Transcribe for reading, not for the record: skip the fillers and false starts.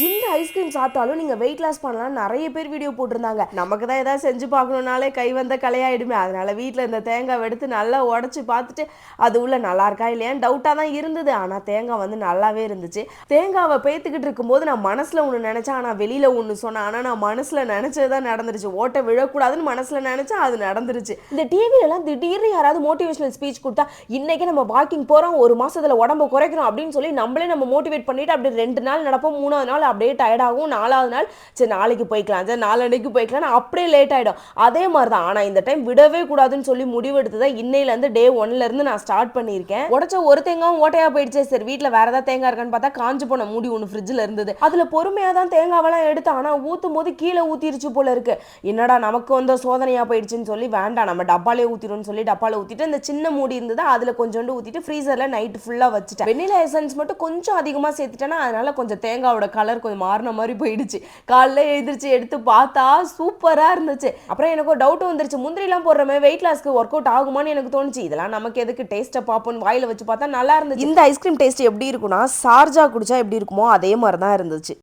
இந்த ஐஸ்கிரீம் சாப்பிட்டாலும் நீங்கள் வெயிட் லாஸ் பண்ணலாம் நிறைய பேர் வீடியோ போட்டிருந்தாங்க. நமக்கு தான் ஏதாவது செஞ்சு பார்க்கணுன்னாலே கை வந்த கலையாயிடுமே. அதனால வீட்டில் இந்த தேங்காய் எடுத்து நல்லா உடச்சி பார்த்துட்டு அது உள்ள நல்லா இருக்கா இல்லையான்னு டவுட்டாக தான் இருந்தது. ஆனால் தேங்காய் வந்து நல்லாவே இருந்துச்சு. தேங்காவை பேத்துக்கிட்டு இருக்கும்போது நான் மனசில் ஒன்று நினச்சேன், ஆனால் வெளியில் ஒன்று சொன்னேன். ஆனால் நான் மனசில் நினச்சது தான் நடந்துருச்சு. ஓட்ட விழக்கூடாதுன்னு மனசில் நினச்சா அது நடந்துருச்சு. இந்த டிவிலலாம் திடீர்னு யாராவது மோட்டிவேஷனல் ஸ்பீச் கொடுத்தா, இன்னைக்கு நம்ம வாக்கிங் போகிறோம், ஒரு மாசத்துல உடம்பு குறைக்கிறோம் அப்படின்னு சொல்லி நம்மளே நம்ம மோட்டிவேட் பண்ணிட்டு அப்படி 2 நாள் நடப்போம், 3வது நாள் அப்படியே டயர்ட் ஆகும், 4வது நாள் சரி நாளைக்கு போய்க்கலாம், சரி நாளன்னைக்கு போய்க்கலாம், அப்படியே லேட் ஆகிடும். அதே மாதிரி தான். ஆனால் இந்த டைம் விடவே கூடாதுன்னு சொல்லி முடிவெடுத்ததை இன்னையிலேருந்து டே 1லேருந்து நான் ஸ்டார்ட் பண்ணியிருக்கேன். உடச்ச ஒரு தேங்காயும் ஓட்டையாக போயிடுச்சு. சரி வீட்டில் வேறு ஏதாவது தேங்காய் இருக்கான்னு பார்த்தா காஞ்சு போன மூடி ஒன்று ஃப்ரிட்ஜில் இருந்தது. அதில் பொறுமையாக தான் தேங்காவெல்லாம் எடுத்து, ஆனால் ஊற்றும் போது கீழே ஊற்றிருச்சு போல இருக்கு. என்னடா நமக்கு வந்து சோதனையாக போயிடுச்சுன்னு சொல்லி வேண்டாம் நம்ம டப்பாலே ஊற்றிடும்னு சொல்லி டப்பாவில் ஊற்றிட்டு இந்த சின்ன மூடி இருந்தது அதில் கொஞ்சோண்டு ஊற்றிட்டு ஃப்ரீசரில் நைட்டு ஃபுல்லாக வச்சுட்டேன். வெண்ணிலா எசன்ஸ் மட்டும் கொஞ்சம் அதிகமாக சேர்த்துட்டேன்னா அதனால கொஞ்சம் தேங்காவோட கலர் கொஞ்சம் மாறின மாதிரி போயிடுச்சு. காலைல எழுந்திரிச்சு எடுத்து பார்த்தா சூப்பராக இருந்துச்சு. அப்புறம் எனக்கு ஒரு டவுட் வந்துருச்சு, முந்திரிலாம் போடுறமே வெயிட் லாஸ்க்கு ஒர்க் அவுட் ஆகுமான்னு எனக்கு தோணுச்சு. இதெல்லாம் நமக்கு எதுக்கு, டேஸ்ட்டை பார்ப்போன்னு வாயில் வச்சு பார்த்தா நல்லா இருந்துச்சு. இந்த ஐஸ்கிரீம் டேஸ்ட் எப்படி இருக்குன்னா சார்ஜா குடிச்சா எப்படி இருக்குமோ அதே மாதிரி தான் இருந்துச்சு.